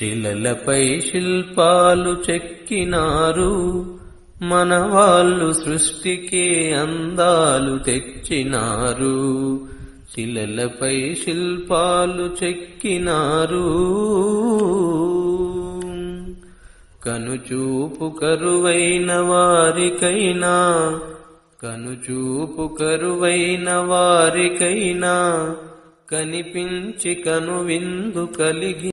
శిలలపై శిల్పాలు చెక్కినారు, మన వాళ్ళు సృష్టికే అందాలు తెచ్చినారు. శిలలపై శిల్పాలు చెక్కినారు, కనుచూపు కరువైన వారికైనా, కనుచూపు కరువైన వారికైనా కనిపించి కనువిందు కలిగించినారు.